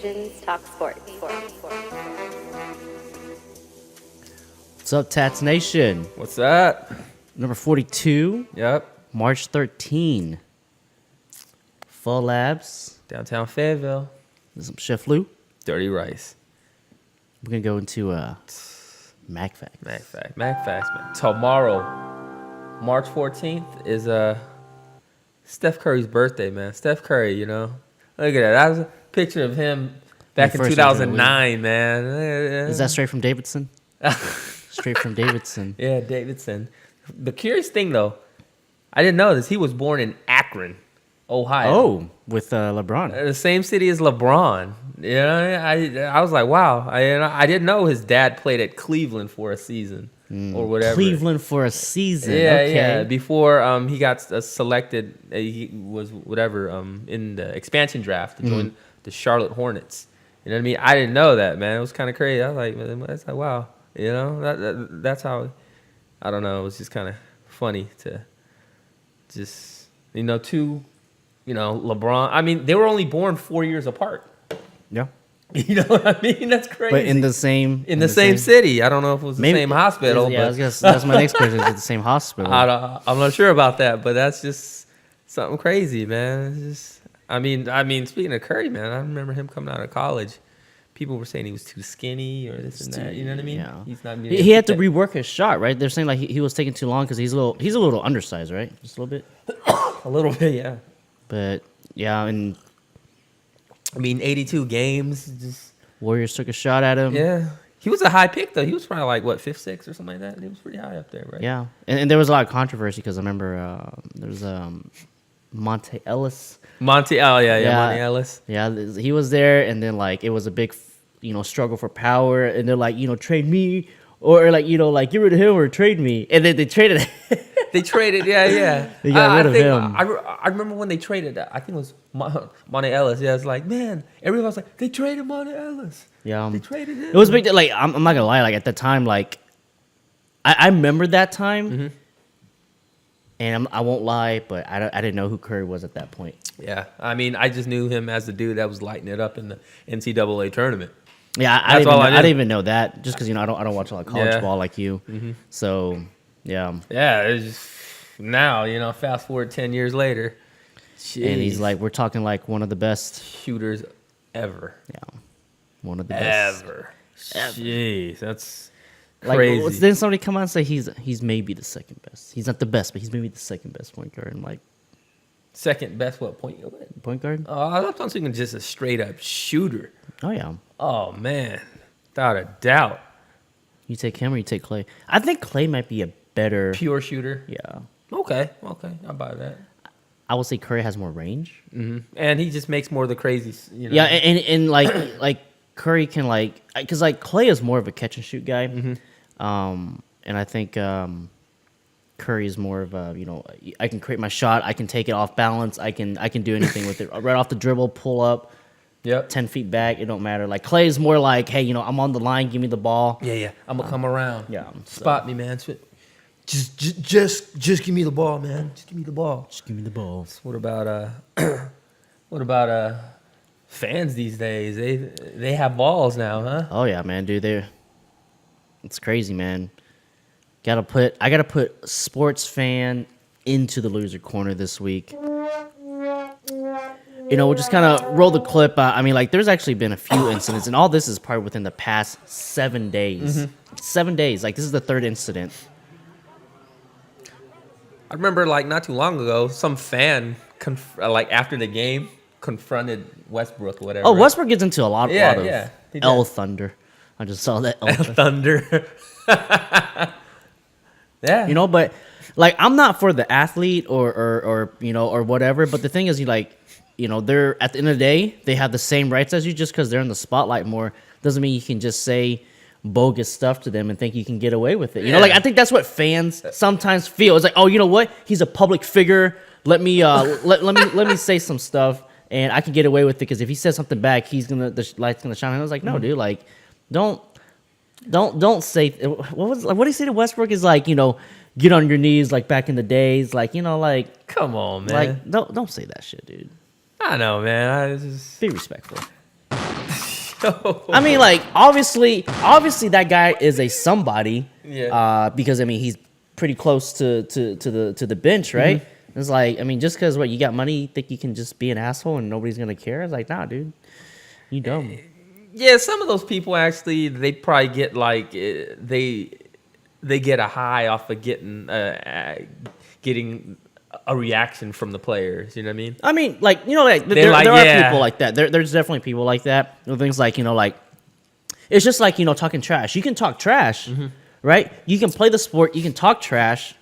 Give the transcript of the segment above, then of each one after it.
Asians talk sports. What's up, TATS Nation? What's that? Number 42, Yep. March 13. Full Labs. Downtown Fayetteville. Some Chef Lou. Dirty rice. We're going to go into Mac Facts. Mac facts, man. Tomorrow, March 14th, is Steph Curry's birthday, man. Steph Curry, you know. Look at that. That was a picture of him back in first 2009, man. Is that straight from Davidson? Straight from Davidson. Yeah, Davidson. The curious thing, though, I didn't know this. He was born in Akron, Ohio. Oh, with LeBron. The same city as LeBron. You know, I was like, wow. I didn't know his dad played at Cleveland for a season or whatever. Cleveland for a season. Yeah, okay. yeah. Before he got selected, he was whatever in the expansion draft to join the Charlotte Hornets. You know what I mean? I didn't know that, man. It was kind of crazy. I was like, man, that's like, wow. You know, that's how. I don't know. It was just kind of funny to just LeBron. I mean, they were only born 4 years apart. Yeah. You know what I mean? That's crazy. But in the same city. I don't know if it was the same hospital. Yeah, that's my next question. Is it the same hospital? I'm not sure about that, but that's just something crazy, man. It's just, I mean, speaking of Curry, man, I remember him coming out of college. People were saying he was too skinny or this and that. You know what I mean? Yeah. He's not. He had to rework his shot, right? They're saying like he was taking too long because he's a little undersized, right? Just a little bit. A little bit, yeah. But yeah, and I mean, 82 games. Just Warriors took a shot at him. yeah. He was a high pick though. He was probably like what 5th, 6th or something like that. He was pretty high up there, right? Yeah, and there was a lot of controversy because I remember there was Monte Ellis. Monty Ellis. Yeah, he was there, and then like it was a big, struggle for power, and they're like, trade me, or like get rid of him or trade me, and then they traded. They traded, yeah. They got rid of him. I remember when they traded. I think it was Monty Ellis. Yeah, it's like, man, everyone was like, they traded Monty Ellis. Yeah, they traded him. It was big. Like I'm not gonna lie. Like at the time, like I remember that time. Mm-hmm. And I won't lie, but I didn't know who Curry was at that point. Yeah, I mean, I just knew him as the dude that was lighting it up in the NCAA tournament. Yeah, I didn't even know that just because I don't watch a lot of college ball like you. Mm-hmm. So yeah, it's just now fast forward 10 years later, jeez. And he's like, we're talking like one of the best shooters ever. Yeah, one of the best ever. Jeez, that's crazy. Like, didn't somebody come out and say he's maybe the second best? He's not the best, but he's maybe the second best point guard. And like second best what point guard? Oh, I thought thinking just a straight up shooter. Oh yeah. Oh man, without a doubt. You take him or you take Clay? I think Clay might be a better pure shooter. Yeah. Okay, I'll buy that. I would say Curry has more range, and he just makes more of the crazy. Yeah, and like Curry can because Clay is more of a catch and shoot guy. Mm-hmm. And I think Curry is more of a I can create my shot, I can take it off balance, I can do anything with it right off the dribble, pull up, 10 feet back, it don't matter. Like Clay is more like, hey, I'm on the line, give me the ball. Yeah, I'm gonna come around. Yeah, spot me, man. Just give me the ball, man. Just give me the ball. Just give me the ball. So what about fans these days? They have balls now, huh? Oh yeah, man, dude, it's crazy, man. I gotta put sports fan into the loser corner this week. We'll just kind of roll the clip. I mean, like, there's actually been a few incidents, and all this is probably within the past 7 days. Mm-hmm. 7 days. Like, this is the third incident. I remember, like, not too long ago, some fan, after the game, confronted Westbrook or whatever. Oh, Westbrook gets into a lot of L Thunder. I just saw that. L Thunder. Yeah. But, like, I'm not for the athlete or whatever, but the thing is, they're, at the end of the day, they have the same rights as you. Just because they're in the spotlight more doesn't mean you can just say bogus stuff to them and think you can get away with it. I think that's what fans sometimes feel. It's like, oh, you know what? He's a public figure. Let me let me say some stuff and I can get away with it because if he says something back, the light's gonna shine. And I was like, no, dude, like, don't say what did he say to Westbrook is like, get on your knees like back in the days, like, like, come on, man, like don't say that shit, dude. I know, man. Be respectful. I mean, like obviously that guy is a somebody. Yeah. Because I mean he's pretty close to the bench, right? Mm-hmm. It's like, I mean, just because you got money, you think you can just be an asshole and nobody's gonna care? It's like, nah, dude, you dumb. Yeah, some of those people actually, they probably get like they get a high off of getting a reaction from the players. You know what I mean? I mean, like, like They're like, there are yeah. people like that. There's definitely people like that. Things like, like it's just like, talking trash. You can talk trash, right? You can play the sport. You can talk trash,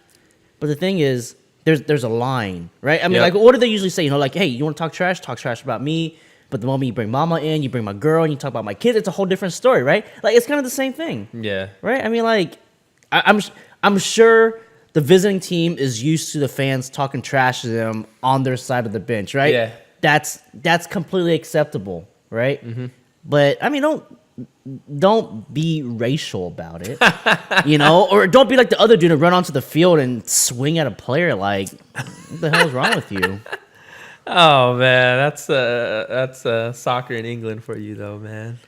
but the thing is, there's a line, right? I mean, Yep. like, what do they usually say? Like, hey, you want to talk trash? Talk trash about me. But the moment you bring mama in, you bring my girl, and you talk about my kids, it's a whole different story, right? Like, it's kind of the same thing, Yeah. right? I mean, like, I'm sure the visiting team is used to the fans talking trash to them on their side of the bench, right? Yeah. That's completely acceptable, right? But I mean, don't be racial about it, or don't be like the other dude and run onto the field and swing at a player. Like, what the hell is wrong with you? Oh man, that's soccer in England for you though, man.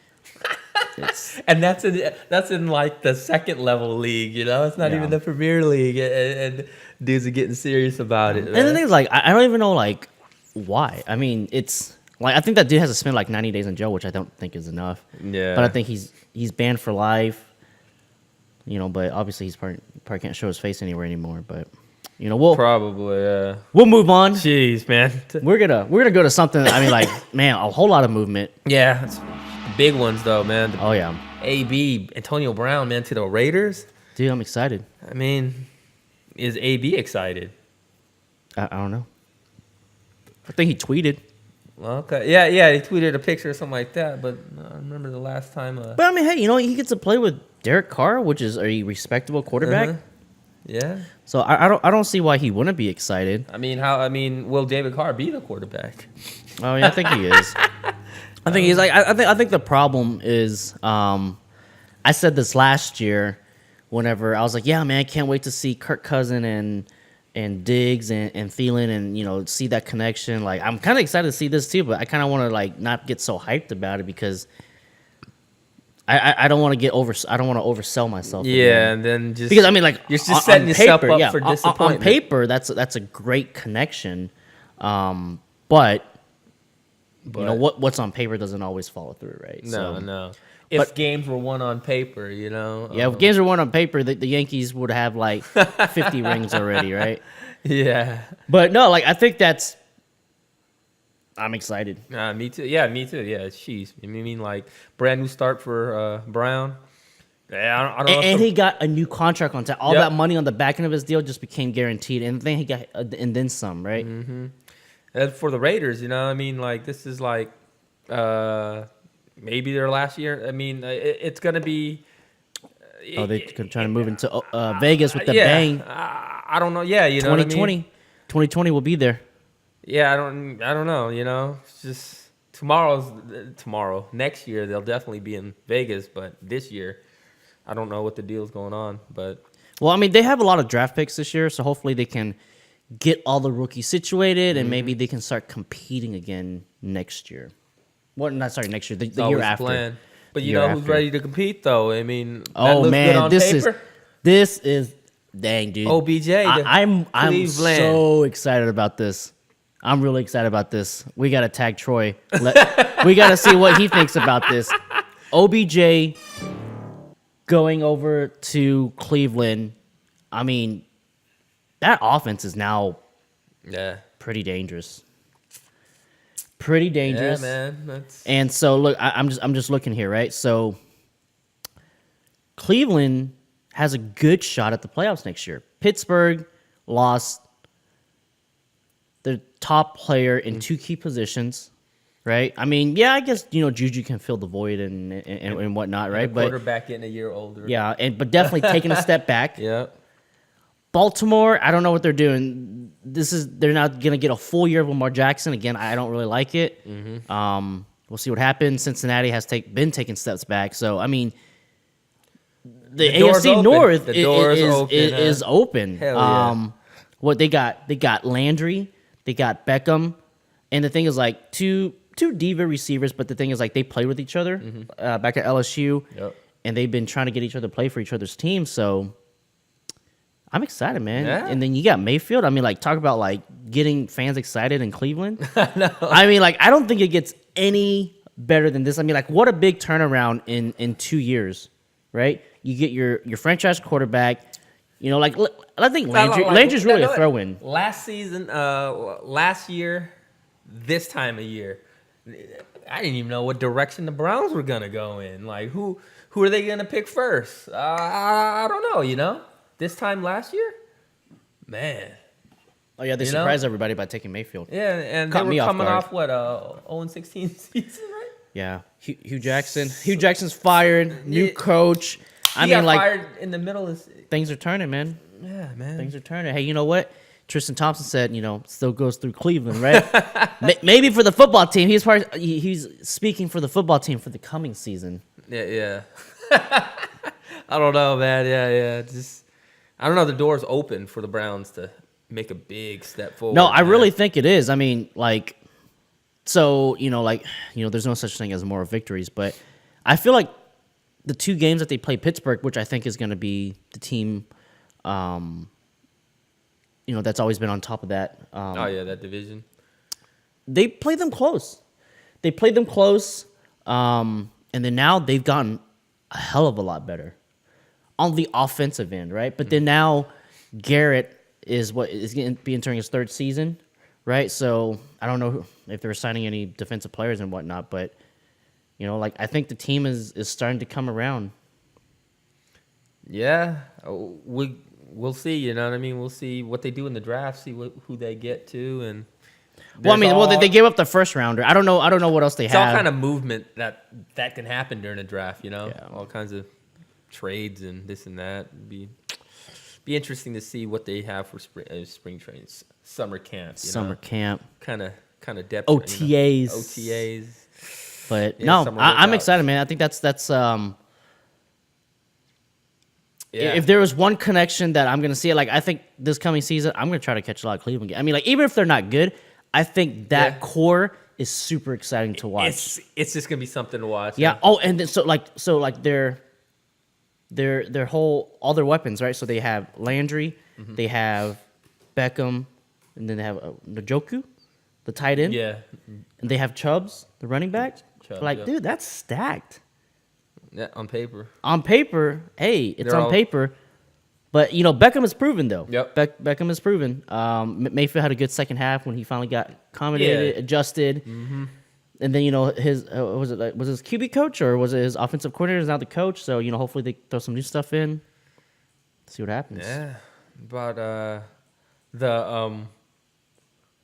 And that's in like the second level league, It's not Yeah. even the Premier League, and dudes are getting serious about it. And the thing is, like, I don't even know, like, why. I mean, it's like, I think that dude has to spend like 90 days in jail, which I don't think is enough. Yeah. But I think he's banned for life. But obviously he's probably can't show his face anywhere anymore. But Probably, we'll move on. Jeez, man. We're gonna go to something. I mean, like, man, a whole lot of movement. Yeah, it's big ones though, man. Oh yeah, AB Antonio Brown, man, to the Raiders. dude, I'm excited. I mean, is AB excited? I don't know. I think he tweeted. Well, okay, yeah, he tweeted a picture or something like that. But I remember the last time. But I mean, hey, he gets to play with Derek Carr, which is a respectable quarterback. Uh-huh. Yeah. So I don't see why he wouldn't be excited. I mean, will David Carr be the quarterback? Oh yeah, I think he is. I think he's like. I think the problem is. I said this last year, whenever I was like, yeah, man, I can't wait to see Kirk Cousin and Diggs and Thielen and see that connection. Like, I'm kind of excited to see this too, but I kind of want to like not get so hyped about it because I don't want to I don't want to oversell myself. Yeah, again. and then just Because I mean, like, you're just setting yourself paper, up for disappointment. On paper, that's a great connection, but what's on paper doesn't always follow through, right? No. If games were won on paper, Yeah, if games were won on paper, the Yankees would have like 50 rings already, right? Yeah. But no, like, I think I'm excited. Me too. Yeah, me too. Yeah, jeez. I mean, like, brand new start for Brown. Yeah, I don't know. And he got a new contract on top. All Yep. that money on the back end of his deal just became guaranteed, and then he got and then some, right? Mm-hmm. And for the Raiders, I mean, like, this is like maybe their last year. I mean, it's gonna be. They're trying to move into Vegas with the bang. I don't know. Yeah, 2020, what I mean? 2020 will be there. Yeah, I don't know. It's just tomorrow. Next year they'll definitely be in Vegas, but this year, I don't know what the deal's going on. But Well, I mean, they have a lot of draft picks this year, so hopefully they can get all the rookies situated, and maybe they can start competing again next year. Well, not sorry, next year, the year always after. plan. But The you year know who's after. ready to compete though? I mean, that Oh looks good man, on paper. this is dang, dude. OBJ. I'm Cleveland. so excited about this. I'm really excited about this. We got to tag Troy. We got to see what he thinks about this. OBJ going over to Cleveland. I mean, that offense is now pretty dangerous. Pretty dangerous. Yeah, man. That's And so look, I'm just looking here, right? So Cleveland has a good shot at the playoffs next year. Pittsburgh lost their top player in two key positions, right? I mean, yeah, I guess Juju can fill the void and whatnot, right? But quarterback getting a year older. yeah, but definitely taking a step back. Yeah. Baltimore, I don't know what they're doing. They're not gonna get a full year of Lamar Jackson again. I don't really like it. We'll see what happens. Cincinnati has been taking steps back. So I mean, the door's AFC open. North The door's open, is open. Hell yeah. What they got? They got Landry. They got Beckham. And the thing is, like, two two diva receivers, but the thing is, like, they played with each other back at LSU, Yep. and they've been trying to get each other to play for each other's team. So I'm excited, man. Yeah. And then you got Mayfield. I mean, like, talk about like getting fans excited in Cleveland. I mean, like, I don't think it gets any better than this. I mean, like, what a big turnaround in 2 years, right? You get your franchise quarterback. You know, like, I think Landry's really a throw-in. Last season, last year, this time of year, I didn't even know what direction the Browns were gonna go in. Like, who are they gonna pick first? I don't know. You know, this time last year, man. Oh yeah, they surprised everybody by taking Mayfield. Yeah, and Caught they me were off coming guard. off what 0-16 season, right? Yeah, Hugh Jackson. Hugh Jackson's fired. New coach. He got fired in the middle of. Things are turning, man. Yeah, man. Things are turning. Hey, you know what? Tristan Thompson said, still goes through Cleveland, right? Maybe for the football team. He's speaking for the football team for the coming season. Yeah. I don't know, man. Yeah. Just I don't know. The door's open for the Browns to make a big step forward. No, I really think it is. I mean, like, so there's no such thing as moral victories, but I feel like the two games that they play Pittsburgh, which I think is going to be the team, that's always been on top of that. That division. They played them close. And then now they've gotten a hell of a lot better on the offensive end, right? But then now Garrett is going to be entering his third season, right? So I don't know if they're signing any defensive players and whatnot, but I think the team is starting to come around. Yeah, we'll see. You know what I mean? We'll see what they do in the draft. See who they get to, and they gave up the first rounder. I don't know what else they have. It's all kind of movement that can happen during a draft. Yeah. All kinds of trades and this and that. Be interesting to see what they have for spring trains, summer camp. Camp. Kind of depth. OTAs. OTAs. But yeah, no, I'm excited, man. I think that's if there was one connection that I'm gonna see, like, I think this coming season, I'm gonna try to catch a lot of Cleveland games. I mean, like, even if they're not good, I think that core is super exciting to watch. It's just gonna be something to watch. Yeah. Oh, and then so their whole all their weapons, right? So they have Landry, they have Beckham, and then they have Njoku, the tight end. Yeah. And they have Chubbs, the running back. Chubb, dude, that's stacked. Yeah, on paper. On paper, hey, it's They're on paper. But, Beckham has proven, though. Yep. Beckham has proven. Mayfield had a good second half when he finally got accommodated, adjusted. Mm-hmm. And then, his was his QB coach or was it his offensive coordinator is now the coach? So, hopefully they throw some new stuff in. See what happens. Yeah. But the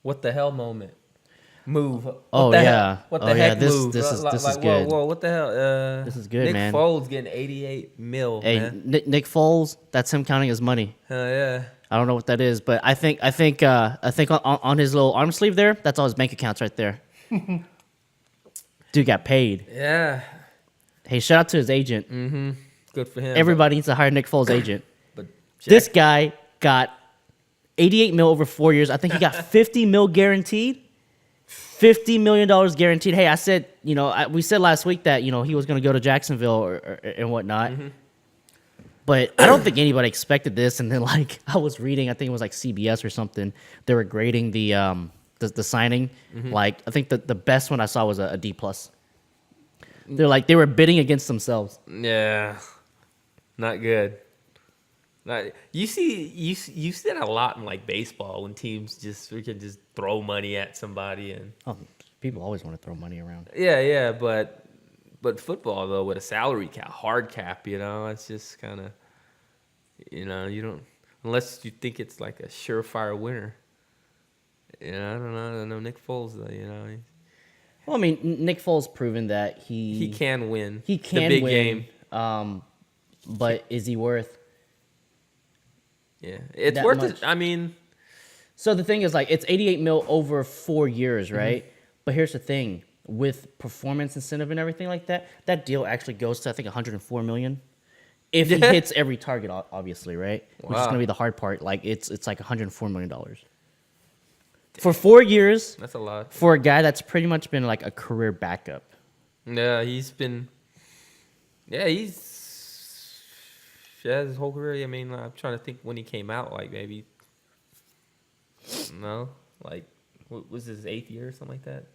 what the hell moment. Move. What the heck move? This is good. Whoa, what the hell? This is good, Nick man. Foles getting $88 million. Hey, man. Nick Foles, that's him counting his money. Hell yeah. I don't know what that is, but I think on his little arm sleeve there, that's all his bank accounts right there. Dude got paid. Yeah. Hey, shout out to his agent. Mm-hmm. Good for him. Everybody needs to hire Nick Foles' agent. But this guy got $88 million over 4 years. I think he got $50 million guaranteed. $50 million guaranteed. Hey, I said, we said last week that, he was going to go to Jacksonville and whatnot. Mm-hmm. But I don't think anybody expected this. And then, like, I was reading, I think it was like CBS or something. They were grading the signing. Mm-hmm. Like, I think the best one I saw was a D+. They're like, they were bidding against themselves. Yeah. Not good. You see that a lot in like baseball when teams can just throw money at somebody and people always want to throw money around. Yeah, but football though with a salary cap, hard cap, it's just kind of you don't unless you think it's like a surefire winner. I don't know Nick Foles though, Well, I mean, Nick Foles proven that he can win. He can the big win, game. But is he worth? Yeah, it's that worth much? it. I mean, so the thing is, like, it's $88 million over 4 years, right? Mm-hmm. But here's the thing: with performance incentive and everything like that, that deal actually goes to I think $104 million if he hits every target, obviously, right? Which is going to be the hard part. Like, it's like $104 million. For 4 years, That's a lot. for a guy that's pretty much been like a career backup. Yeah, he's been. Yeah, his whole career. I mean, I'm trying to think when he came out. Like maybe. No, like what was his 8th year or something like that?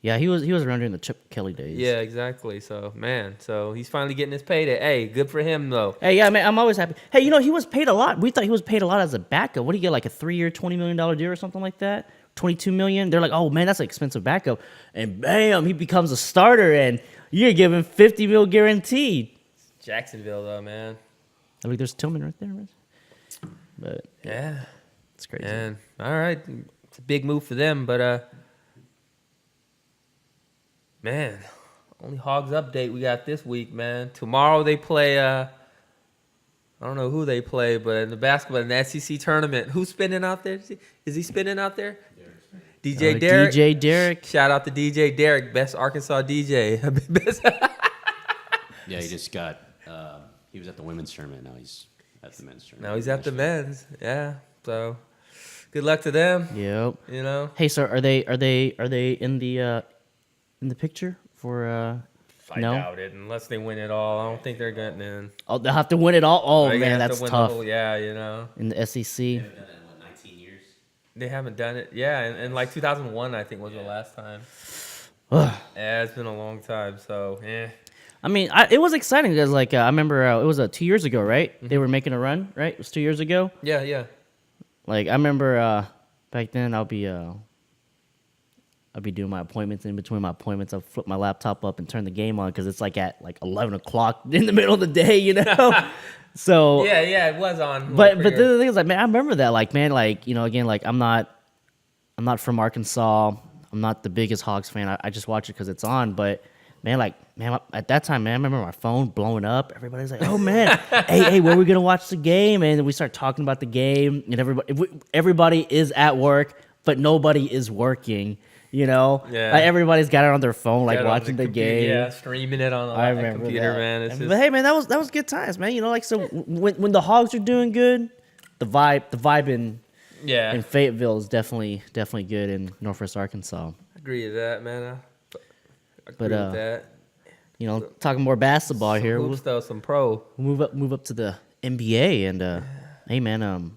Yeah, he was around during the Chip Kelly days. Yeah, exactly. So man, so he's finally getting his payday. Hey, good for him though. Hey, yeah, man, I'm always happy. Hey, he was paid a lot. We thought he was paid a lot as a backup. What do you get, like a 3-year, $20 million deal or something like that? 22 million. They're like, oh man, that's an expensive backup. And bam, he becomes a starter, and you're giving 50 mil guaranteed. Jacksonville though, man. I mean, there's Tillman right there, right? But Yeah, it's crazy. and all right, it's a big move for them, but man, only Hogs update we got this week, man. Tomorrow they play. I don't know who they play, but in the basketball, in the SEC tournament, who's spinning out there? Is he spinning out there? DJ Derek. DJ Derek. Shout out to DJ Derek, best Arkansas DJ. Best- Yeah, he just got. He was at the women's tournament. Now he's at the men's tournament. Now he's at the men's. Yeah. So good luck to them. Yep. You know. Hey, sir, are they in the picture for I no? doubt it unless they win it all. I don't think they're getting in. Oh, they'll have to win it all. Oh They're gonna man, have to that's win the tough. whole- yeah, you know. In the SEC. They haven't done it in, what, 19 years? They haven't done it. Yeah, and like 2001, I think was the last time. Ugh. Yeah, it's been a long time. So, I mean, it was exciting because, like, I remember it was 2 years ago, right? They were making a run, right? It was 2 years ago. yeah. Like, I remember back then, I'll be doing my appointments. In between my appointments, I'll flip my laptop up and turn the game on because it's like at 11 o'clock in the middle of the day, you know. So Yeah, it was on. but the thing is, like, man, I remember that, like, man, like, again, like, I'm not from Arkansas. I'm not the biggest Hogs fan. I just watch it because it's on, but. Man, at that time, man, I remember my phone blowing up. Everybody's like, "Oh man, hey, where are we gonna watch the game?" And then we start talking about the game, and everybody is at work, but nobody is working. Yeah. Like, everybody's got it on their phone, like Got it on watching the computer, game. Yeah, streaming it on I the remember computer, that. man. It's But just, hey, man, that was good times, man. Like, so when the Hogs are doing good, the vibe in Fayetteville is definitely good in Northwest Arkansas. I agree with that, man. I agree But, with that. Talking more basketball here. Hoops though, some pro. Move up to the NBA, and hey, man,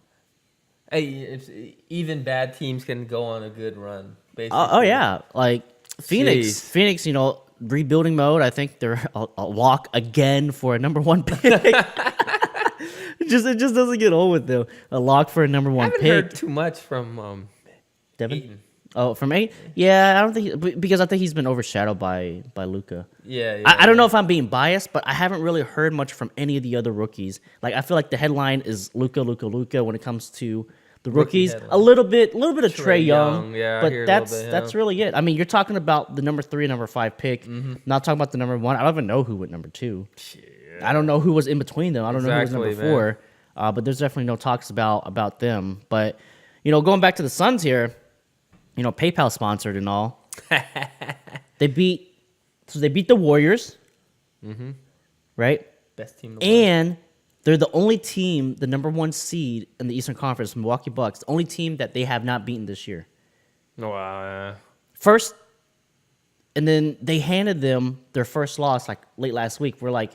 Hey, even bad teams can go on a good run. Basically. oh yeah, like Phoenix, Jeez. Phoenix, rebuilding mode. I think they're a walk again for a number 1 pick. it just doesn't get old with them. A lock for a number 1 I haven't pick. heard too much from Devin? Ayton. Oh, from 8? Yeah, I don't think because I think he's been overshadowed by Luka. Yeah. I don't know if I'm being biased, but I haven't really heard much from any of the other rookies. Like, I feel like the headline is Luka when it comes to the Rookie rookies. headline. A little bit of Trey Young, Young. yeah, I but hear a little that's bit, that's yeah. really it. I mean, you're talking about the number 3, number 5 pick. Not talking about the number 1. I don't even know who went number 2. I don't know who was in between them. I don't know who was Exactly, number 4. But there's definitely no talks about them. But going back to the Suns here. PayPal sponsored and all. They beat the Warriors, right? Best team in the world. And they're the only team, the number 1 seed in the Eastern Conference, Milwaukee Bucks, the only team that they have not beaten this year. Wow. First, and then they handed them their first loss like late last week. We're like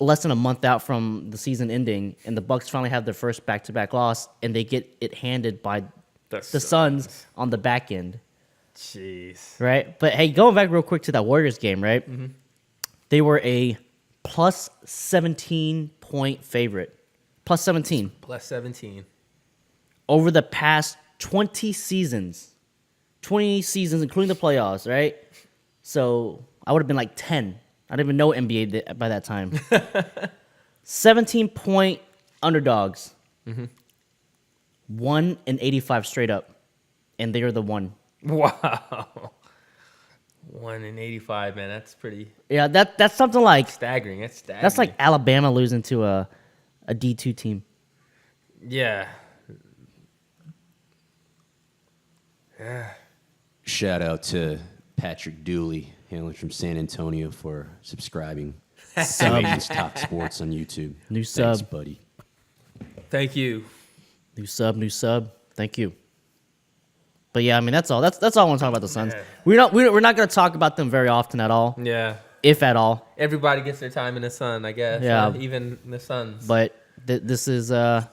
less than a month out from the season ending, and the Bucks finally have their first back-to-back loss, and they get it handed by the Suns on the back end. Jeez. Right? But hey, going back real quick to that Warriors game, right? They were a plus 17-point favorite. Plus 17. Plus 17. Over the past 20 seasons. 20 seasons, including the playoffs, right? So I would have been like 10. I didn't even know NBA by that time. 17-point underdogs. 1-85 straight up, and they are the 1. Wow. 1-85, man. That's pretty Yeah, that's something like staggering. That's staggering. that's like Alabama losing to a D2 team. Yeah. Shout out to Patrick Dooley, hailing from San Antonio, for subscribing. Canadians Talk Sports on YouTube. New Thanks, sub. buddy. Thank you. New sub. Thank you. But yeah, I mean that's all. That's all I want to talk about the Suns. We're not going to talk about them very often at all, Yeah. if at all. Everybody gets their time in the sun, I guess. Yeah. Even the Suns. But this is the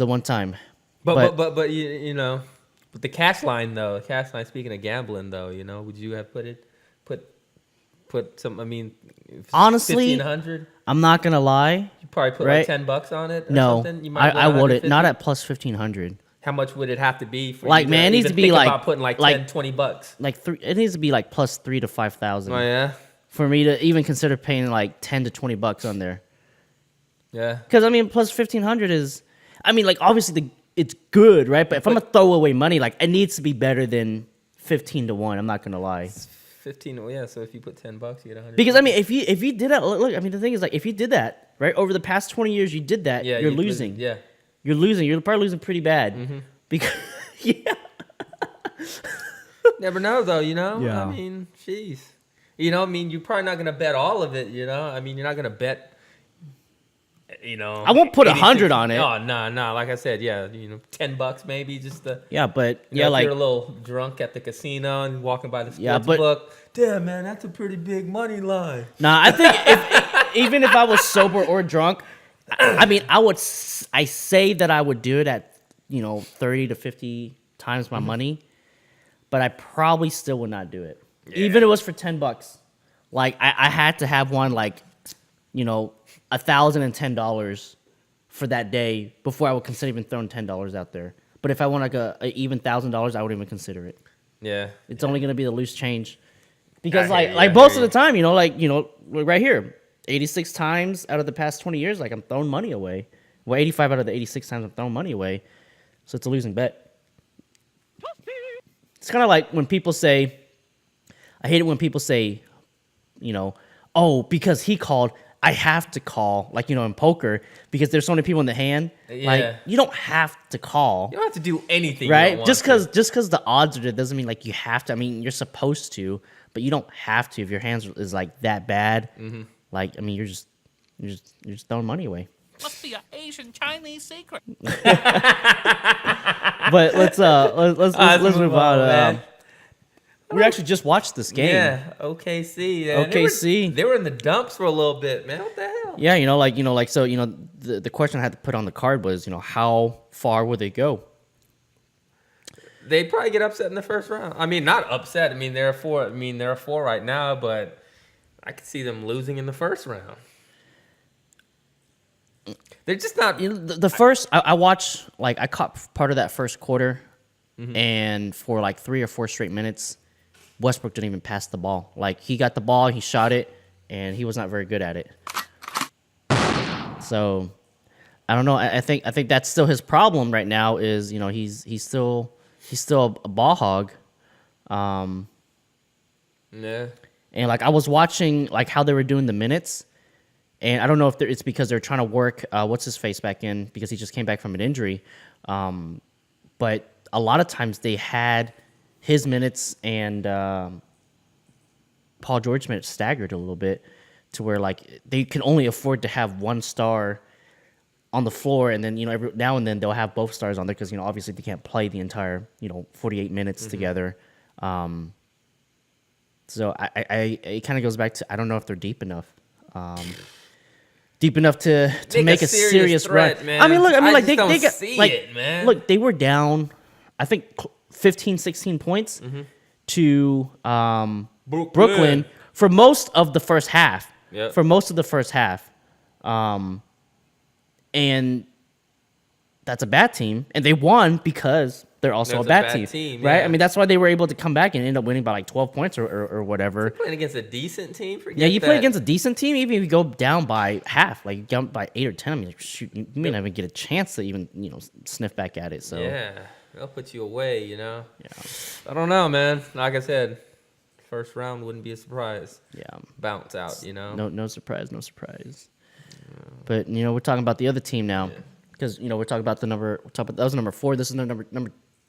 one time. But you know, with the cash line though, speaking of gambling though, you know, would you have put some? I mean, Honestly, 1,500. I'm not gonna lie. You probably put right? like $10 on it. Or No, something? You might I win wouldn't. 150. Not at plus 1,500. How much would it have to be for Like, you man, it needs even to be think like- about putting like like- $10-20? Like it needs to be like plus 3,000 to 5,000 Oh yeah, for me to even consider paying like $10 to $20 on there. yeah. Because I mean, plus 1,500 is, I mean, like obviously it's good, right? But if I'm gonna throw away money, like it needs to be better than 15 to 1. I'm not gonna lie. 15. Well, yeah. So if you put $10, you get 100. Because I mean, if you did that, look, I mean, the thing is like if you did that, right, over the past 20 years, you did that, yeah, you're you'd lose- losing. Yeah. You're losing. You're probably losing pretty bad. Because yeah. Never know though, you know. Yeah. I mean, jeez. You know, I mean, you're probably not gonna bet all of it. You know, I mean, you're not gonna bet. You know, I won't put 86 100 on it. Oh no. Like I said, yeah, you know, $10 maybe just to. Yeah, but You yeah, know, if like you're a little drunk at the casino and walking by the sports Yeah, but- book. Damn, man, that's a pretty big money line. nah, I think even if I was sober or drunk, I mean, I say that I would do it at 30 to 50 times my money, but I probably still would not do it, even if it was for $10. Like I had to have one like $1,010 for that day before I would consider even throwing $10 out there. But if I want like a even $1,000, I wouldn't even consider it. Yeah. It's only gonna be the loose change, because I hear you, like I most hear of the time, right here, 86 times out of the past 20 years, like I'm throwing money away. Well, 85 out of the 86 times I'm throwing money away, so it's a losing bet. It's kind of like when people say, I hate it when people say, oh, because he called, I have to call, like, in poker, because there's so many people in the hand. Yeah. Like, you don't have to call. You don't have to do anything. You Right? don't want Just to. because the odds are there doesn't mean like you have to. I mean, you're supposed to, but you don't have to if your hands is like that bad. Like, I mean, you're just throwing money away. Must be an Asian Chinese secret. But let's move on. man. We actually just watched this game. Yeah, OKC. Man. OKC. They were in the dumps for a little bit, man. What the hell? Yeah, the question I had to put on the card was, how far would they go? They probably get upset in the first round. I mean, not upset. I mean, they're a 4. I mean, they're a 4 right now, but I could see them losing in the first round. They're just not. The first, I watched, like, I caught part of that first quarter, and for like 3 or 4 straight minutes, Westbrook didn't even pass the ball. Like, he got the ball, he shot it, and he was not very good at it. So, I don't know. I think that's still his problem right now. Is he's still a ball hog. Yeah. And like I was watching like how they were doing the minutes, and I don't know if it's because they're trying to work what's his face back in, because he just came back from an injury. But a lot of times they had his minutes and Paul George's minutes staggered a little bit, to where like they can only afford to have one star on the floor, and then every now and then they'll have both stars on there, because obviously they can't play the entire 48 minutes together. So it kind of goes back to, I don't know if they're deep enough. Deep enough to make a serious threat, run. man. I mean, look, I like just don't they got see like it, man. look, they were down, I think 15, 16 points to Brooklyn for most of the first half. Yep. For most of the first half. And that's a bad team, and they won because they're also a That's bad team, yeah. right? I mean, that's why they were able to come back and end up winning by like 12 points or whatever. Playing against a decent team. Forget Yeah, you that. play against a decent team, even if you go down by half, like you go by 8 or 10. I mean, like, shoot, you may not even get a chance to even sniff back at it. So Yeah, they'll put you away. yeah, I don't know, man. Like I said, first round wouldn't be a surprise. yeah. Bounce out, No surprise, no surprise. But we're talking about the other team now, because we're talking about that was number 4. This is number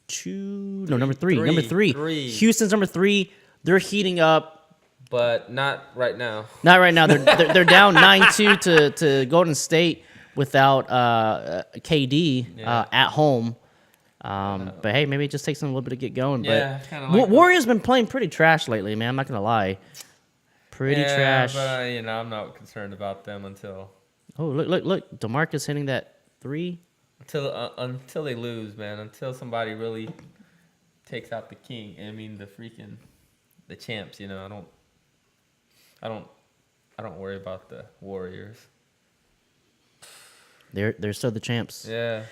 2. No, number 3. Number 3. Three. Houston's number 3. They're heating up. But not right now. Not right now. They're down 9-2 to Golden State without KD Yeah. at home. But hey, maybe it just takes them a little bit to get going. Yeah, But kinda like Warriors been playing pretty trash lately, man. I'm not gonna lie, pretty trash. But I'm not concerned about them until Oh, look! DeMarcus hitting that three. until they lose, man. Until somebody really takes out the king. The champs. I don't worry about the Warriors. They're still the champs. Yeah,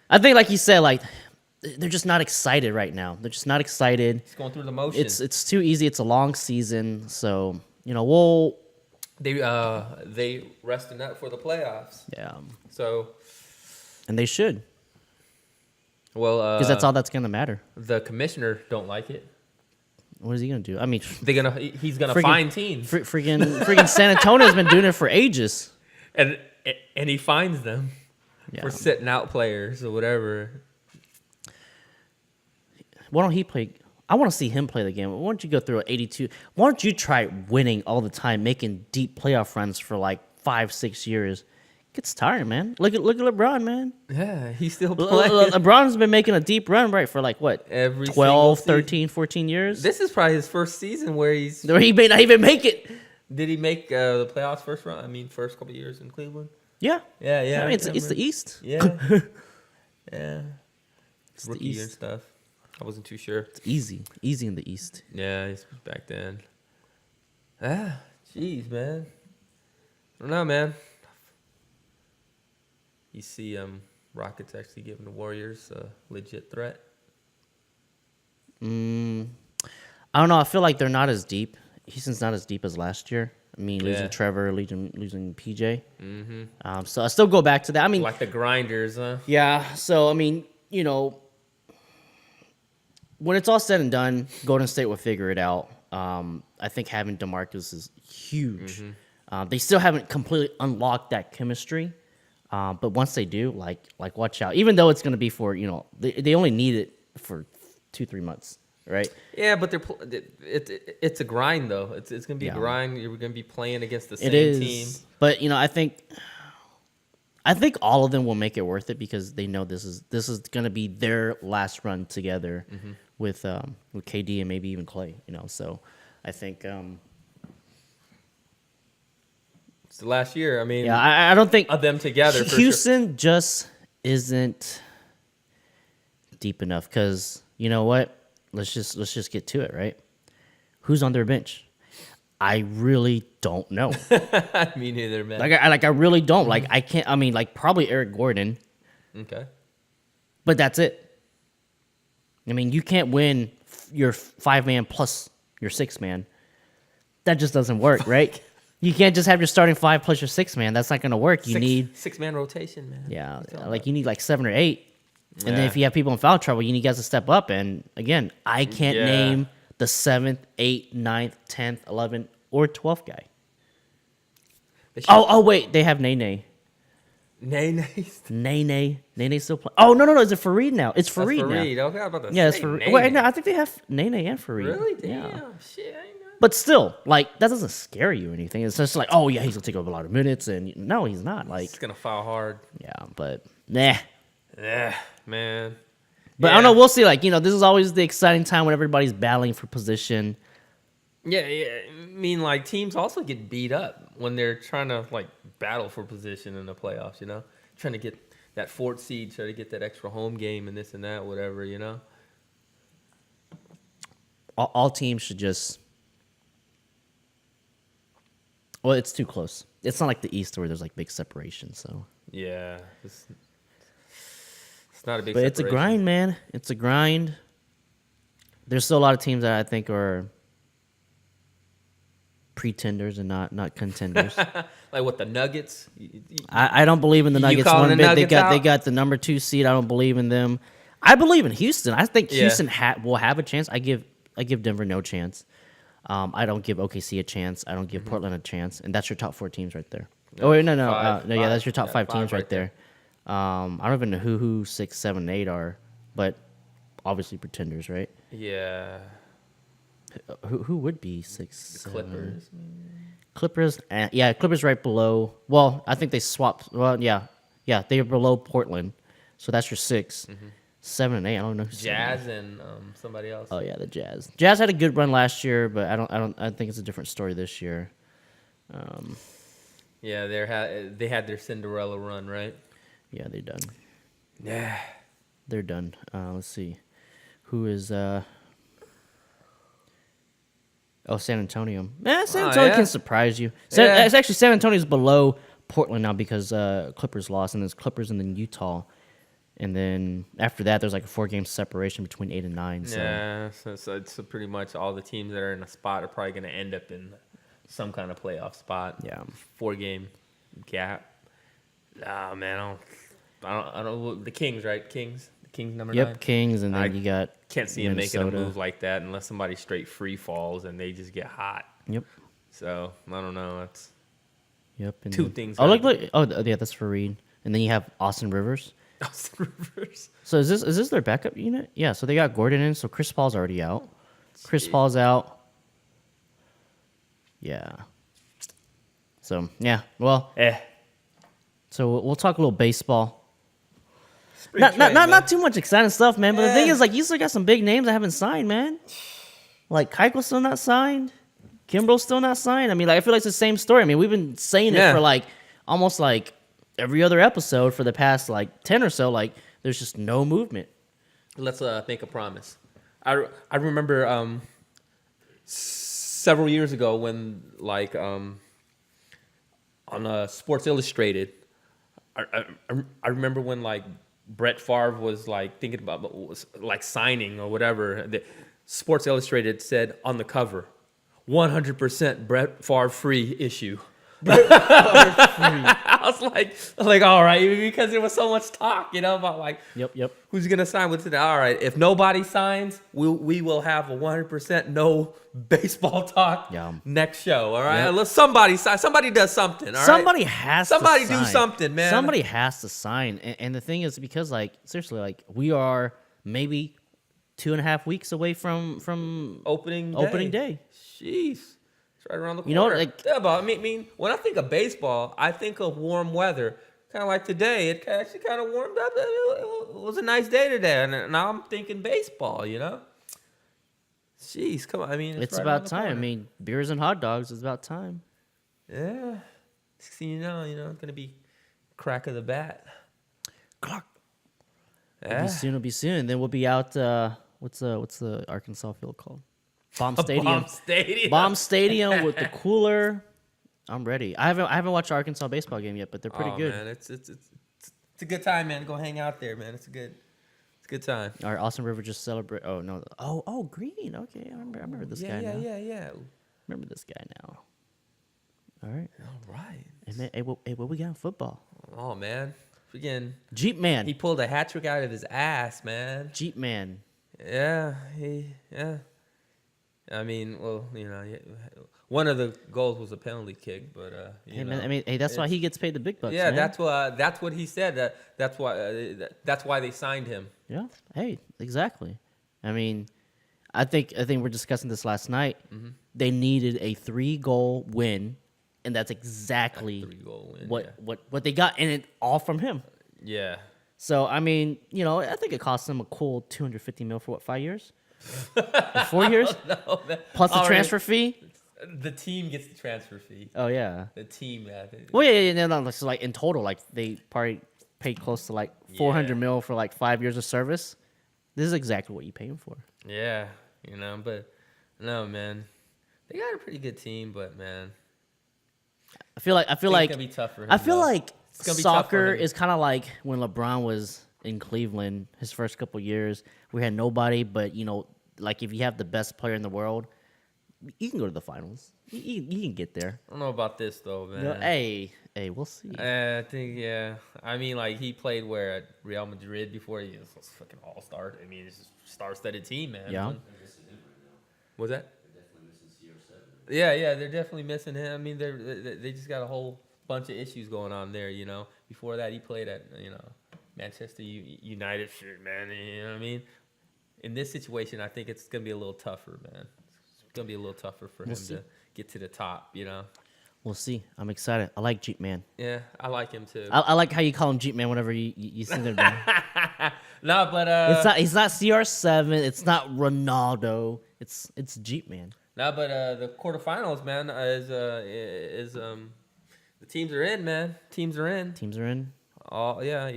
I think, like you said, like they're just not excited right now. They're just not excited. it's going through the motions. It's too easy. It's a long season, so we'll They resting up for the playoffs. yeah, So and they should, well, because that's all that's gonna matter. the commissioner don't like it. What is he gonna do? I mean, He's gonna Freaking- fine teams, freaking San Antonio's been doing it for ages. and he fines them Yeah. for sitting out players or whatever. Why don't he play? I want to see him play the game. Why don't you go through an 82? Why don't you try winning all the time, making deep playoff runs for like 5-6 years? Gets tiring, man. Look at LeBron, man. Yeah, he's still playing. LeBron's been making a deep run, right, for like what? Every 12, single season. 13, 14 years? This is probably his first season where he's. Where he may not even make it. Did he make the playoffs first round? First couple years in Cleveland. Yeah. Yeah. I mean, it's remember. the East. Yeah. Yeah. It's the Rookie year and East. stuff. I wasn't too sure. It's easy in the East. Yeah, it's back then. Jeez, man. I don't know, man. You see, Rockets actually giving the Warriors a legit threat. I don't know. I feel like they're not as deep. Houston's not as deep as last year. I mean, losing Yeah. Trevor, losing PJ. Mm-hmm. So I still go back to that. I mean, Like the grinders, huh? yeah. So I mean, when it's all said and done, Golden State will figure it out. I think having DeMarcus is huge. They still haven't completely unlocked that chemistry, but once they do, like watch out. Even though it's going to be for they only need it for 2-3 months, right? Yeah, but it's a grind though. It's gonna be Yeah. a grind. You're gonna be playing against the It same is, team. but I think all of them will make it worth it because they know this is going to be their last run together with KD and maybe even Clay. So I think It's the last year. I mean, yeah, I don't think of them together. For sure. Houston just isn't deep enough because you know what? Let's just get to it, right? Who's on their bench? I really don't know. Me neither, man. I really don't. Like I can't. I mean, like probably Eric Gordon, Okay. but that's it. I mean, you can't win your 5-man plus your 6-man. That just doesn't work, right? You can't just have your starting 5 plus your 6-man. That's not going to work. You need 6-man rotation, man. yeah, What you talking like you need like 7 or 8. And then Yeah. if you have people in foul trouble, you need guys to step up. And again, I can't Yeah. name the 7th, 8th, 9th, 10th, 11th, or 12th guy. They should- Oh, wait, they have Nene. Nene. Nene still play. Oh, no. Is it Fareed now? It's That's Fareed now. Fareed. Okay, I'm about to Yeah, it's say Fareed. Nene. Wait, no, I think they have Nene and Fareed. Really? Damn. Yeah. Shit, I ain't know. But still, like, that doesn't scare you or anything. It's just like, oh, yeah, he's going to take up a lot of minutes. And no, he's not. Like, It's gonna foul hard. yeah, but nah. Yeah, man. But I don't know. We'll see. Like, this is always the exciting time when everybody's battling for position. Yeah. I mean, like teams also get beat up when they're trying to like battle for position in the playoffs. Trying to get that 4th seed, try to get that extra home game and this and that, whatever. All teams should just. Well, it's too close. It's not like the East where there's like big separation. So, Yeah. It's not a big. but it's a separation. grind, man. It's a grind. There's still a lot of teams that I think are pretenders and not contenders. Like what the Nuggets. I don't believe in the You Nuggets calling one the bit. They Nuggets got out? the number 2 seed. I don't believe in them. I believe in Houston. I think Yeah. Houston will have a chance. I give Denver no chance. I don't give OKC a chance. I don't give Portland a chance. And that's your top 4 teams right there. Oh wait, no, five, yeah, that's your top five. 5 teams Yeah, right there. I don't even know who 6, 7, 8 are, but obviously pretenders, right? Yeah. Who would be 6? The 7? Clippers. Clippers, yeah, Clippers right below. Well, I think they swapped. Well, yeah, they are below Portland, so that's your 6. 7-8. I don't know. Who's 7-8. Jazz and somebody else. Oh yeah, the Jazz. Jazz had a good run last year, but I think it's a different story this year. Yeah, they had their Cinderella run, right? Yeah, they're done. Yeah. They're done. Let's see. Who is San Antonio. San Antonio can surprise you. It's actually San Antonio's below Portland now because Clippers lost, and there's Clippers and then Utah. And then after that, there's like a 4-game separation between 8 and 9. So. Yeah, so it's pretty much all the teams that are in a spot are probably going to end up in some kind of playoff spot. Yeah. 4-game gap. Ah, man, I don't. The Kings, right? Kings number 9. Yep, Kings, and then you got Can't see them making a Minnesota. move like that unless somebody straight free falls and they just get hot. Yep. So I don't know. That's Yep. And two then, things. Oh, look. Oh, yeah, that's for Reed. And then you have Austin Rivers. Austin Rivers. So is this their backup unit? Yeah. So they got Gordon in. So Chris Paul's already out. Chris Paul's out. Yeah. So yeah. Well. So we'll talk a little baseball. Not too much exciting stuff, man. But the thing is, like, you still got some big names that haven't signed, man. Like Keiko's still not signed. Kimbrel's still not signed. I mean, like, I feel like it's the same story. I mean, we've been saying it for like almost like every other episode for the past like 10 or so. Like, there's just no movement. Let's make a promise. I remember several years ago when like on Sports Illustrated, I remember when like Brett Favre was like thinking about was like signing or whatever. The Sports Illustrated said on the cover, 100% Brett Favre free issue. I was like, all right, because there was so much talk, about like, Yep. who's gonna sign with it? All right, if nobody signs, we will have a 100% no baseball talk next show. All right, Let somebody sign. Somebody does something. All right, somebody has somebody to do sign. something, man. Somebody has to sign. And the thing is, because like seriously, like we are maybe 2.5 weeks away from opening day. Jeez. It's right around the corner. You know, like, I mean, when I think of baseball, I think of warm weather. Kind of like today, it actually kind of warmed up. It was a nice day today, and now I'm thinking baseball. Jeez, come on. I mean, it's right about around the time. I corner. mean, beers and hot dogs is about time. Yeah. So, it's gonna be crack of the bat. Clock. Yeah. It'll be soon. Then we'll be out. What's the Arkansas field called? Bomb Stadium. Bomb Stadium with the cooler. I'm ready. I haven't watched Arkansas baseball game yet, but they're pretty good. Man, it's a good time, man. Go hang out there, man. It's a good time. All right, Austin River just celebrate. Oh no. Oh Green. Okay, I remember this guy now. Yeah. Remember this guy now. All right. All right. Hey, what we got in football? Oh man, again. Jeep Man. He pulled a hat trick out of his ass, man. Jeep Man. Yeah. I mean, one of the goals was a penalty kick, but Man, I mean, that's why he gets paid the big bucks. yeah, man. that's what he said. That's why they signed him. Yeah. Hey, exactly. I mean, I think we're discussing this last night. Mm-hmm. They needed a 3-goal win, and that's exactly 3-goal win, what they got, and it all from him. Yeah. So I mean, I think it cost them a cool $250 million for 5 years, or 4 years, No, man. plus the All right. transfer fee. The team gets the transfer fee. Oh yeah. The team. Well, yeah. No, so like in total, like they probably paid close to like $400 million for like 5 years of service. This is exactly what you pay him for. Yeah, but no, man, they got a pretty good team, but man, I feel like it's gonna be tough for him. I feel though. like It's gonna be tough for soccer him. is kind of like when LeBron was in Cleveland his first couple years. We had nobody, but like if you have the best player in the world, you can go to the finals. You can get there. I don't know about this though, man. Hey, we'll see. I think, yeah. I mean, like, he played where at Real Madrid before he was a fucking all-star. I mean, it's just a star-studded team, man. Yeah. What's that? Yeah, they're definitely missing him. I mean, they just got a whole bunch of issues going on there, Before that, he played at, Manchester United. Shit, man, you know what I mean? In this situation, I think it's going to be a little tougher, man. It's going to be a little tougher for him see. to get to the top, We'll see. I'm excited. I like Jeep Man. Yeah, I like him too. I like how you call him Jeep Man whenever you see him. No, but It's not CR7. It's not Ronaldo. It's Jeep Man. no, but the quarterfinals, man, is the teams are in, man. Teams are in. Teams are in. Oh yeah,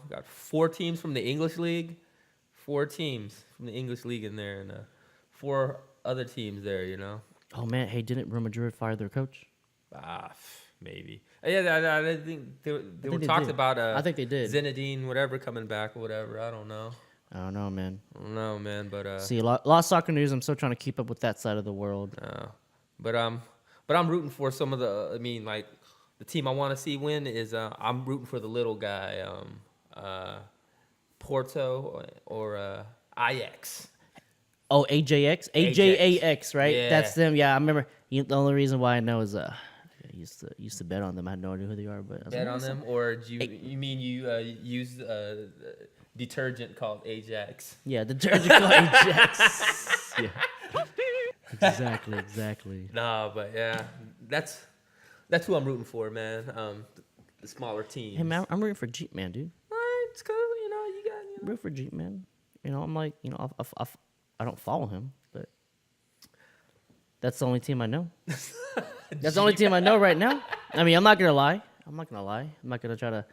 got 4 teams from the English league, 4 teams from the English league in there, and 4 other teams there. Oh man, hey, didn't Real Madrid fire their coach? Maybe. Yeah, I think there were they talks did. about. I think they did. Zinedine, whatever, coming back or whatever. I don't know. I don't know, man. But See, a lot of soccer news. I'm still trying to keep up with that side of the world. but I'm rooting for some of the. I mean, like the team I want to see win is. I'm rooting for the little guy, Porto or Ajax. Oh, AJAX, right? Yeah. That's them. Yeah, I remember. The only reason why I know is I used to bet on them. I had no idea who they are, but I was Bet like, on them, or do you mean you use detergent called Ajax? Yeah, the detergent called Ajax. Yeah. Exactly. No, but yeah, that's who I'm rooting for, man. The smaller teams. Hey man, I'm rooting for Jeep Man, dude. It's cool, you got. Rooting for Jeep Man. I'm like, I don't follow him, but that's the only team I know. That's the only team I know right now. I mean, I'm not gonna lie. I'm not gonna try to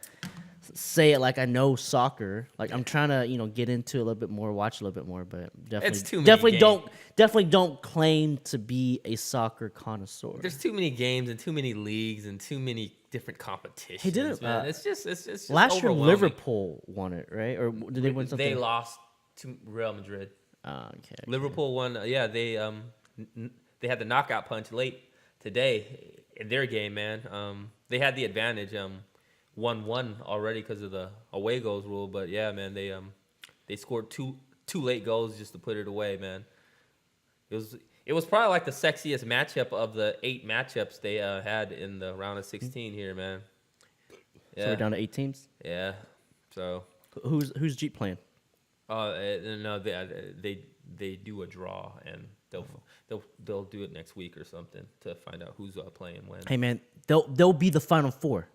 say it like I know soccer. Like I'm trying to, get into a little bit more, watch a little bit more, but It's too definitely many definitely don't claim to be a soccer connoisseur. There's too many games and too many leagues and too many different competitions. Hey, didn't man. It's just last year overwhelming. Liverpool won it, right? Or did they win something? They lost to Real Madrid. Okay. Liverpool won. Yeah, they had the knockout punch late today in their game, man. They had the advantage, 1-1 already because of the away goals rule. But yeah, man, they scored two late goals just to put it away, man. It was probably like the sexiest matchup of the 8 matchups they had in the round of 16 here, man. Yeah. So we're down to 8 teams. Yeah. So. Who's Jeep playing? No, they do a draw and they'll do it next week or something to find out who's playing when. Hey man, they'll be the final 4.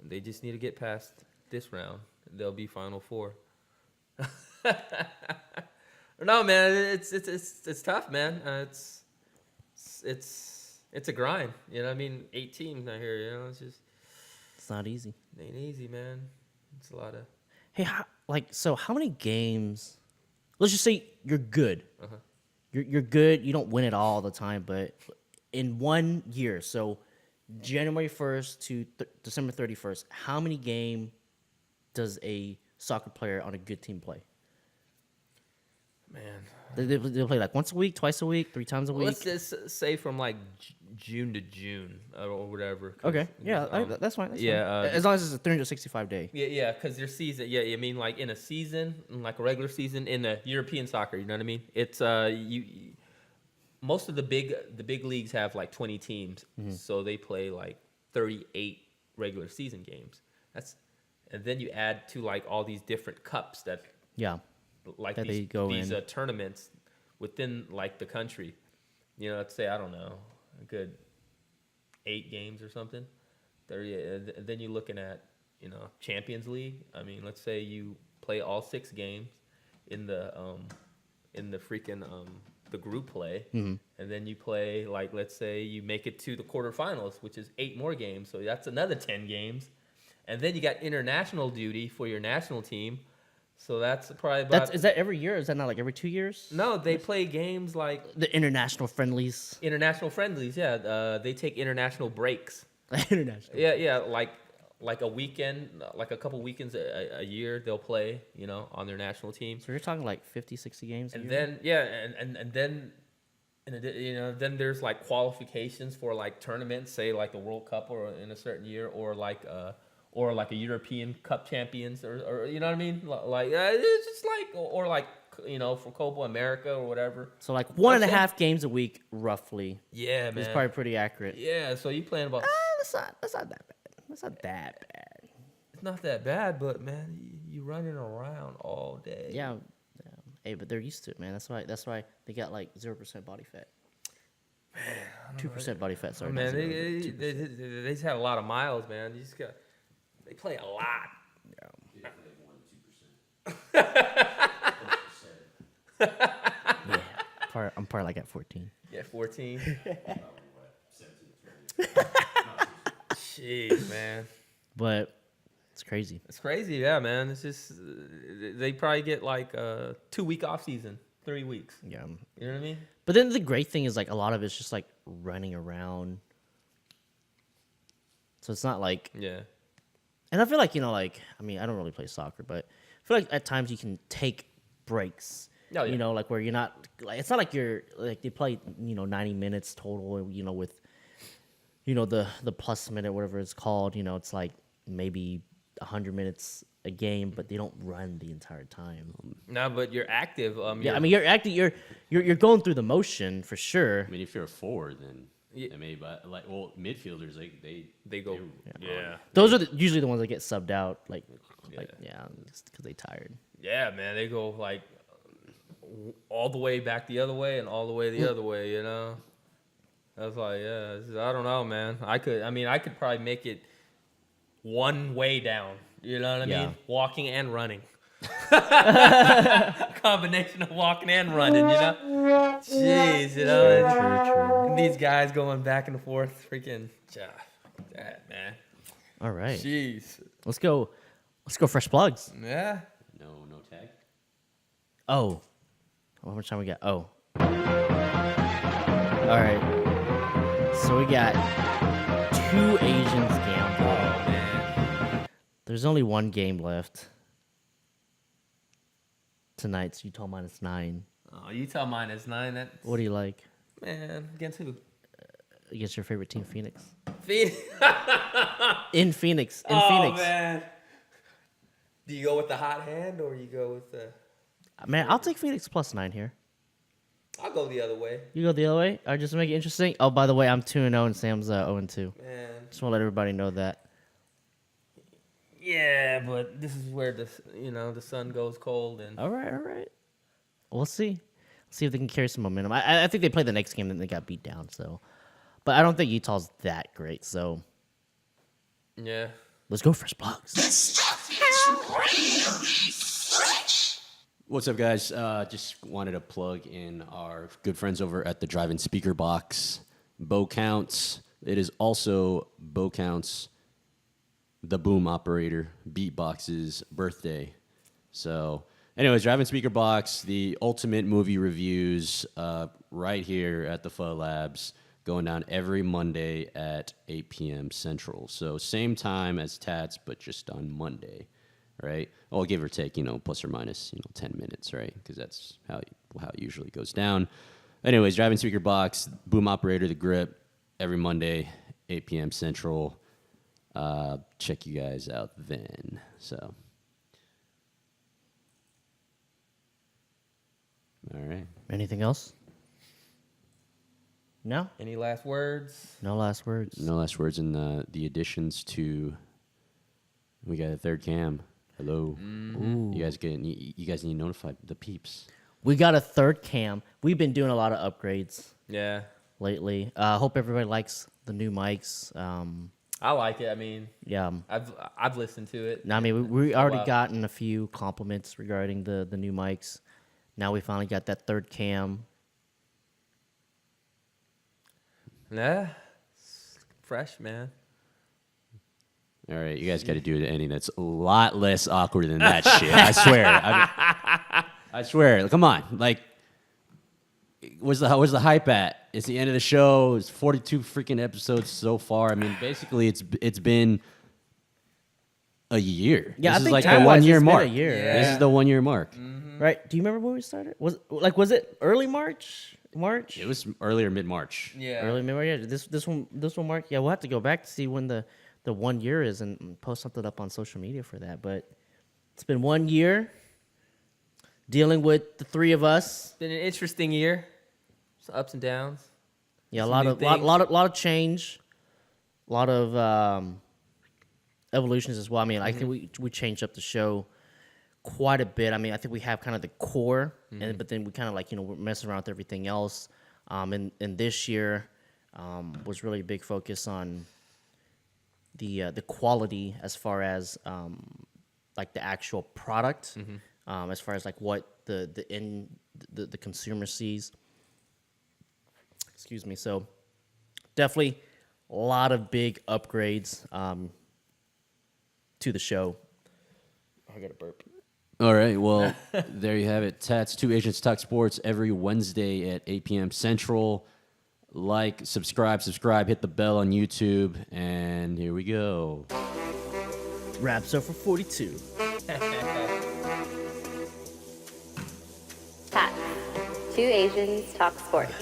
They just need to get past this round. They'll be final 4. No, man, it's tough, man. It's a grind. You know what I mean? 8 teams out here. It's not easy. It ain't easy, man. It's a lot of. Hey, how many games? Let's just say you're good. Uh-huh. You're good. You don't win it all the time, but in 1 year, so January 1st to December 31st, how many games does a soccer player on a good team play? Man, They play like once a week, twice a week, 3 times a week. let's just say from like June to June or whatever. Okay, yeah, that's fine. That's yeah, fine. As long as it's a 365 day. Yeah, because their season. Yeah, I mean, like in a season, in like a regular season in the European soccer. You know what I mean? It's most of the big leagues have like 20 teams, so they play like 38 regular season games. And then you add to like all these different cups that like that these they go these in. Tournaments within like the country. Let's say I don't know, a good 8 games or something. 30. And then you're looking at Champions League. I mean, let's say you play all 6 games in the freaking the group play, and then you play like, let's say you make it to the quarterfinals, which is 8 more games. So that's another 10 games, and then you got international duty for your national team. So that's probably about. Is that every year? Or is that not like every 2 years? No, they play games like The international friendlies. international friendlies. Yeah, they take international breaks. International. Yeah, like a weekend, like a couple weekends a year they'll play, on their national team. So you're talking like 50, 60 games. And then and then then there's like qualifications for like tournaments, say like the World Cup or in a certain year, or like a European Cup champions, or you know what I mean? Like it's just like or like for Copa America or whatever. So like 1.5 games a week, roughly. Yeah, man. It's probably pretty accurate. Yeah, so you playing about. That's not that bad. That's not that bad. It's not that bad, but man, you running around all day. Yeah. Hey, but they're used to it, man. That's why they got like 0% body fat. Man, 2% body fat. Sorry, Man, not zero, they, but they, 2%. they, they just have a lot of miles, man. They play a lot. Yeah, I'm probably like at 14. Yeah, 14. Jeez, man. But it's crazy. It's crazy, yeah, man. It's just they probably get like a 2-week off season, 3 weeks. Yeah. You know what I mean? But then the great thing is like a lot of it's just like running around. So it's not like, Yeah. and I feel like, like, I mean, I don't really play soccer, but I feel like at times you can take breaks. Oh, yeah. Like where you're not like, it's not like you're like they play, 90 minutes total, with, the plus minute, whatever it's called, it's like maybe 100 minutes a game, but they don't run the entire time. No, but you're active. Yeah, I mean, you're acting, you're going through the motion for sure. I mean, if you're a forward, then Yeah. I mean, but midfielders, they go. Yeah. Those are usually the ones that get subbed out, like just because they tired. Yeah, man, they go like all the way back the other way and all the way the other way. I was like, I don't know, man. I could probably make it one way down. You know what I Yeah. mean? Walking and running. Combination of walking and running. Jeez, True. And these guys going back and forth, freaking, that man. All right, Jeez. let's go fresh plugs. Yeah. No tag. Oh, how much time we got? Oh, all right. So we got 2 Asians gamble. Oh man. There's only one game left tonight. So Utah -9. Oh, Utah -9. That What do you like man against who? against your favorite team, Phoenix? Phoenix. In Phoenix. Oh man. Do you go with the hot hand or you go with the? Man, I'll take Phoenix +9 here. I'll go the other way. You go the other way? All right, just to make it interesting. Oh, by the way, I'm 2-0 and Sam's 0-2. Man. Just want to let everybody know that. Yeah, but this is where the sun goes cold and. All right. We'll see. See if they can carry some momentum. I think they played the next game and they got beat down. So, but I don't think Utah's that great. So Yeah. let's go fresh plugs. What's up, guys? Just wanted to plug in our good friends over at the Drive-In Speaker Box, Bo Counts. It is also Bo Counts, the boom operator, Beatbox's birthday. So, anyways, Drive-In Speaker Box, the ultimate movie reviews, right here at the Pho Labs, going down every Monday at 8 p.m. Central. So, same time as TATS, but just on Monday. Right? Well, give or take, plus or minus, 10 minutes, right? Because that's how it usually goes down. Anyways, Drive-In Speaker Box, boom operator, the grip, every Monday, 8 p.m. Central. Check you guys out then. So, all right. Anything else? No? Any last words? No last words. No last words in the additions to. We got a third cam. Hello. Ooh. You guys need to notify the peeps. We got a third cam. We've been doing a lot of upgrades Yeah. lately. Hope everybody likes the new mics. I like it. I mean, Yeah. I've listened to it. No, I mean, we already wow. gotten a few compliments regarding the new mics. Now we finally got that third cam. Yeah. It's fresh, man. All right, you guys got to do an ending that's a lot less awkward than that shit. I swear. I swear. Come on. Like, where's the hype at? It's the end of the show. It's 42 freaking episodes so far. I mean, basically, it's been a year. Yeah, This I is think like the time-wise, 1 year it's been mark. a year. Yeah. This is the 1 year mark. Right? Do you remember when we started? Was it early March? It was earlier, mid-March. Yeah. Early March. Yeah. This one Mark. Yeah, we'll have to go back to see when the 1 year is and post something up on social media for that. But it's been 1 year dealing with the three of us. Been an interesting year. Some ups and downs. Yeah, a Some lot new of things. lot of change, a lot of evolutions as well. I mean, I think we changed up the show quite a bit. I mean, I think we have kind of the core, but then we kind of we're messing around with everything else. And this year, was really a big focus on the quality as far as like the actual product, as far as like what the consumer sees. Excuse me. So definitely a lot of big upgrades to the show. I got a burp. All right, well, there you have it. TATS, Two Agents Talk Sports, every Wednesday at 8 p.m. Central. Like, subscribe, hit the bell on YouTube, and here we go. Wraps up for 42. TATS. Two Asians talk sports.